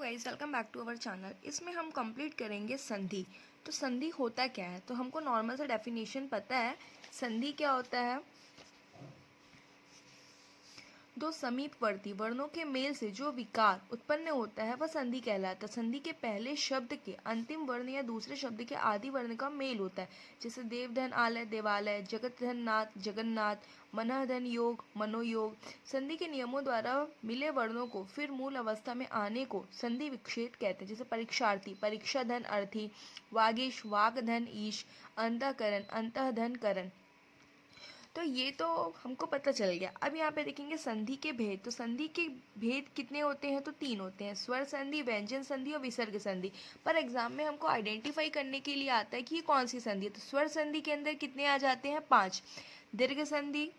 Guys, welcome back to our channel. इसमें हम complete करेंगे संधि। तो संधि होता क्या है, तो हमको नॉर्मल सा डेफिनेशन पता है। संधि क्या होता है? दो समीपवर्ती वर्णों के मेल से जो विकार उत्पन्न होता है वह संधि कहलाता है। संधि के पहले शब्द के अंतिम वर्ण या दूसरे शब्द के आदि वर्ण का मेल होता है। जैसे देवधन आलय देवालय, जगतधन नाथ जगन्नाथ, मनःधन योग मनोयोग। संधि के नियमों द्वारा मिले वर्णों को फिर मूल अवस्था में आने को संधि विच्छेद कहते हैं। जैसे परीक्षार्थी परीक्षाधन अर्थी, वागीश वागधन ईश, अंतःकरण अंतःधन करण। तो ये तो हमको पता चल गया। अब यहाँ पे देखेंगे संधि के भेद। तो संधि के भेद कितने होते हैं? तो 3 होते हैं, स्वर संधि, व्यंजन संधि और विसर्ग संधि। पर एग्जाम में हमको आइडेंटिफाई करने के लिए आता है कि ये कौन सी संधि है। तो स्वर संधि के अंदर कितने आ जाते हैं? 5। दीर्घ संधि,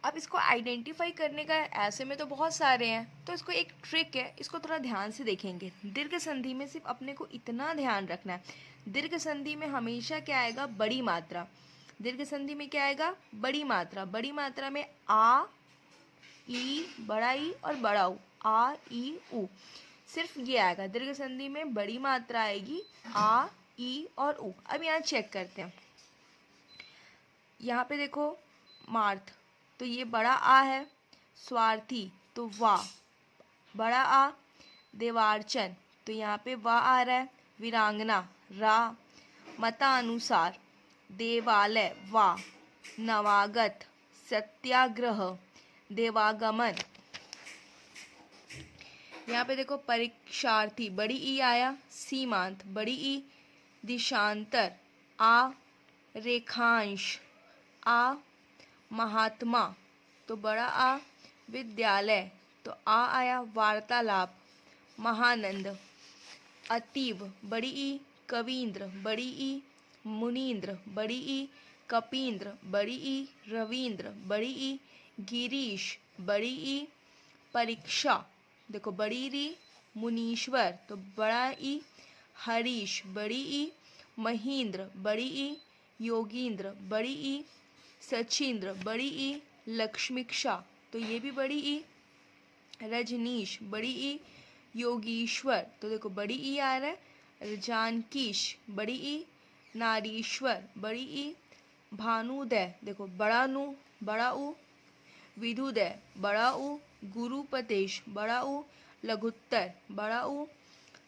अब इसको आइडेंटिफाई करने का ऐसे में तो बहुत सारे हैं, तो इसको एक ट्रिक है, इसको थोड़ा ध्यान से देखेंगे। दीर्घ संधि में सिर्फ अपने को इतना ध्यान रखना है, दीर्घ संधि में हमेशा क्या आएगा? बड़ी मात्रा। दीर्घ संधि में क्या आएगा? बड़ी मात्रा। बड़ी मात्रा में आ, ई, बड़ा ई और बड़ा ऊ, आ ई ऊ, सिर्फ ये आएगा। दीर्घ संधि में बड़ी मात्रा आएगी, आ ई और ऊ। अब यहाँ चेक करते हैं। यहाँ पे देखो मार्थ, तो ये बड़ा आ है। स्वार्थी तो वाह, बड़ा आ। देवार्चन, तो यहाँ पे वाह आ रहा है। वीरांगना रा। मतानुसार, देवालय वाह। नवागत, सत्याग्रह, देवागमन। यहाँ पे देखो परीक्षार्थी, बड़ी ई आया। सीमांत, बड़ी ई। दिशांतर, आ। रेखांश, आ। महात्मा, तो बड़ा आ। विद्यालय, तो आ आया। वार्तालाप, महानंद। अतीव, बड़ी ई। कवींद्र, बड़ी ई। मुनीन्द्र, बड़ी ई। कपींद्र, बड़ी ई। रवींद्र, बड़ी ई। गिरीश, बड़ी ई। परीक्षा, देखो बड़ी री। मुनीश्वर, तो बड़ा ई। हरीश, बड़ी ई। महींद्र, बड़ी ई। योगींद्र, बड़ी ई। सचिंद्र, बड़ी ई। लक्ष्मीक्षा, तो ये भी बड़ी ई। रजनीश, बड़ी ई। योगीश्वर, तो देखो बड़ी ई आ रहा है। जानकीश, बड़ी ई। नारीश्वर, बड़ी ई। भानुदय, देखो बड़ा नु, बड़ा ऊ। विदुदय, बड़ा ऊ। गुरुपतेश, बड़ा ऊ। लघुत्तर, बड़ा ऊ।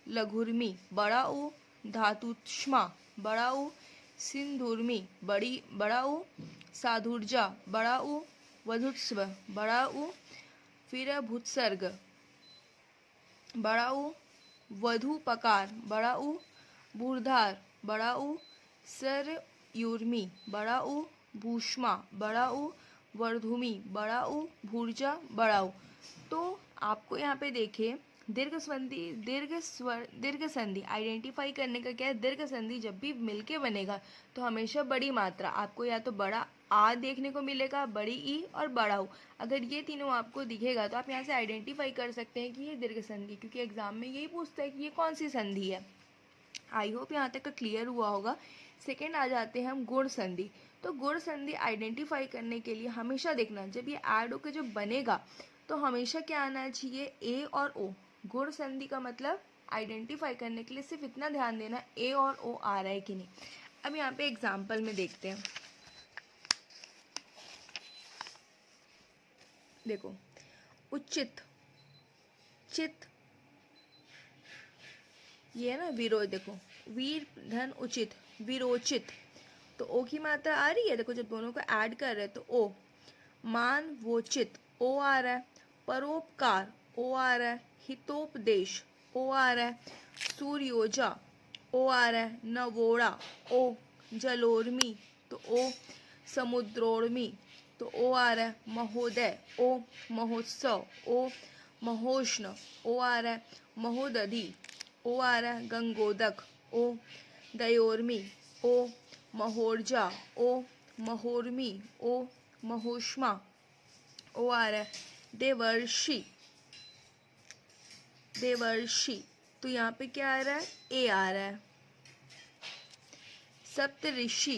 लघुर्मी, बड़ा ऊ। धातुष्मा, बड़ा ऊ। सिंधुर्मी, बड़ा ऊ। साधुर्जा, बड़ा ऊ। वधुत्स्व, बड़ा ऊ। फिर भूत्सर्ग, बड़ा ऊ। वधूपकार, बड़ा ऊ। बूढ़धार, बड़ा ऊ। सरयूर्मी, बड़ा ऊ। भूष्मा, बड़ा ऊ। वर्धुमी, बड़ा ऊ। भूर्जा, बड़ा ऊ। तो आपको यहाँ पे देखिए दीर्घ संधि आइडेंटिफाई करने का क्या है? दीर्घ संधि जब भी मिलके बनेगा तो हमेशा बड़ी मात्रा, आपको या तो बड़ा आ देखने को मिलेगा, बड़ी ई और बड़ा ऊ। अगर ये तीनों आपको दिखेगा तो आप यहाँ से आइडेंटिफाई कर सकते हैं कि ये दीर्घ संधि, क्योंकि एग्जाम में यही पूछता है कि ये कौन सी संधि है। आई होप यहाँ तक क्लियर हुआ होगा। सेकेंड आ जाते हैं हम गुण संधि। तो गुण संधि आइडेंटिफाई करने के लिए हमेशा देखना, जब ये ऐड होकर जब बनेगा तो हमेशा क्या आना चाहिए? ए और ओ। गुण संधि का मतलब आइडेंटिफाई करने के लिए सिर्फ इतना ध्यान देना ए और ओ आ रहा है कि नहीं। अब यहाँ पे एग्जाम्पल में देखते हैं। देखो उचित, चित, ये है ना विरोध। देखो वीर धन उचित, विरोचित, तो ओ की मात्रा आ रही है। देखो जब दोनों को ऐड कर रहे हैं तो ओ। मान वोचित, ओ आ रहा है। परोपकार, ओ आ रहा है। हितोपदेश, ओ आ रहा है। सूर्योजा, ओ आ रहा है। नवोड़ा, ओ। जलोर्मी, तो ओ। समुद्रोर्मी, तो ओ आ रहा है। महोदय, ओ। महोत्सव, ओ। महोष्ण, ओ आ रहा है। महोदधि, ओ आ रहा है। गंगोदक, ओ। दयोर्मी, ओ। महोर्जा, ओ। महोर्मी, ओ। महोष्मा, ओ आ रहा है। देवर्षि, देवर्षि, तो यहाँ पे क्या आ रहा है? ए आ रहा है। सप्तऋषि,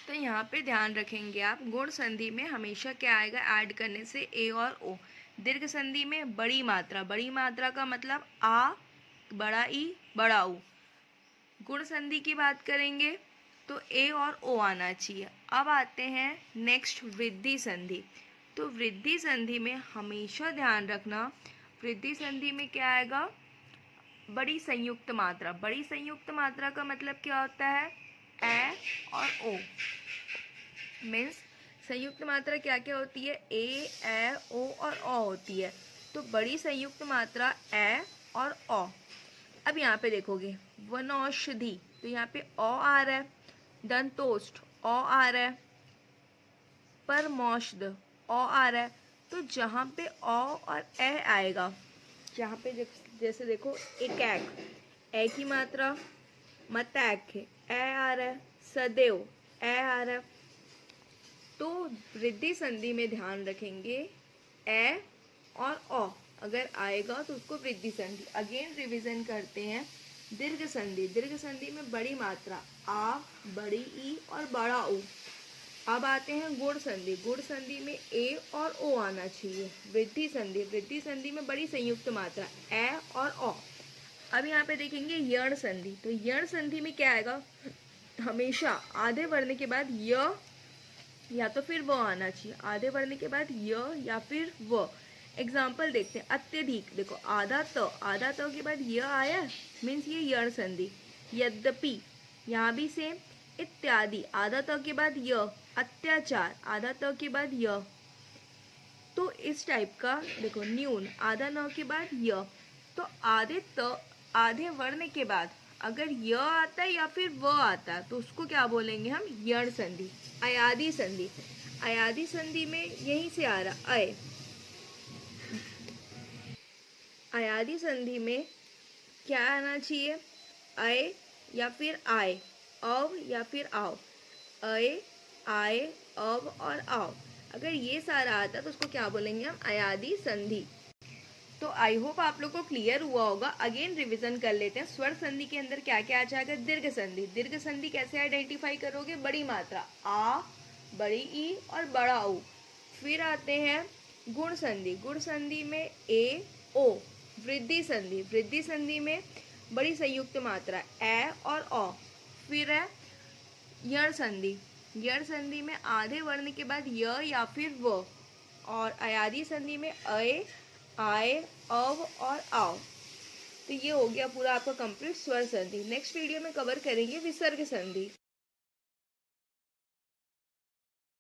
तो यहाँ पे ध्यान रखेंगे आप, गुण संधि में हमेशा क्या आएगा ऐड करने से, ए और ओ। दीर्घ संधि में बड़ी मात्रा का मतलब आ, बड़ा ई, बड़ा ऊ। गुण संधि की बात करेंगे तो ए और ओ आना चाहिए। अब आते हैं नेक्स्ट वृद्धि संधि। तो वृद्धि संधि में हमेशा ध्यान रखना, वृद्धि संधि में क्या आएगा, बड़ी संयुक्त मात्रा। बड़ी संयुक्त मात्रा का मतलब क्या होता है, ए और ओ। मीन्स संयुक्त मात्रा क्या क्या होती है, ए ओ और ओ होती है। तो बड़ी संयुक्त मात्रा ए और ओ। अब यहाँ पे देखोगे वनौषधि, तो यहाँ पे ओ आ रहा है। दंतोष्ठ ओ आ रहा है। परमौषध ओ आ रहा है। तो जहाँ पे ओ और ए आएगा, जहाँ पे जैसे देखो एक ए की मात्रा, मतैक ए आ रहा है, सदैव ए आ रहा है। तो वृद्धि संधि में ध्यान रखेंगे ए और ओ अगर आएगा तो उसको वृद्धि संधि। अगेन रिवीजन करते हैं। दीर्घ संधि में बड़ी मात्रा आ, बड़ी ई और बड़ा ऊ। अब आते हैं गुण संधि में ए और ओ आना चाहिए। वृद्धि संधि में बड़ी संयुक्त मात्रा ए और ओ। अब यहाँ पे देखेंगे यण संधि। तो यण संधि में क्या आएगा, हमेशा आधे वर्ण के बाद य या तो फिर व आना चाहिए। आधे वर्ण के बाद य या फिर व। एग्जाम्पल देखते हैं, अत्यधिक, देखो आधा त के बाद य आया, मीन्स ये यण संधि। यद्यपि, यहाँ भी सेम। इत्यादि, आधा त के बाद य। अत्याचार, आधा त के बाद य। तो इस टाइप का देखो, न्यून, आधा न के बाद य। तो आधे वर्ण के बाद अगर य आता है या फिर व आता है तो उसको क्या बोलेंगे हम, यण संधि। अयादि संधि में यहीं से आ रहा अय। अयादि संधि में क्या आना चाहिए, अय या फिर आय, अव या फिर आव। अय, आय, अव और आव, अगर ये सारा आता तो उसको क्या बोलेंगे हम, अयादि संधि। तो आई होप आप लोग को क्लियर हुआ होगा। अगेन रिवीजन कर लेते हैं। स्वर संधि के अंदर क्या क्या आ जाएगा, दीर्घ संधि कैसे आइडेंटिफाई करोगे, बड़ी मात्रा आ, बड़ी ई और बड़ा ऊ। फिर आते हैं गुण संधि में ए ओ। वृद्धि संधि में बड़ी संयुक्त मात्रा ए और ओ। फिर है यण संधि में आधे वर्ण के बाद य या फिर व। और अयादि संधि में अय, आय, अव और आव। तो ये हो गया पूरा आपका कंप्लीट स्वर संधि। नेक्स्ट वीडियो में कवर करेंगे विसर्ग संधि।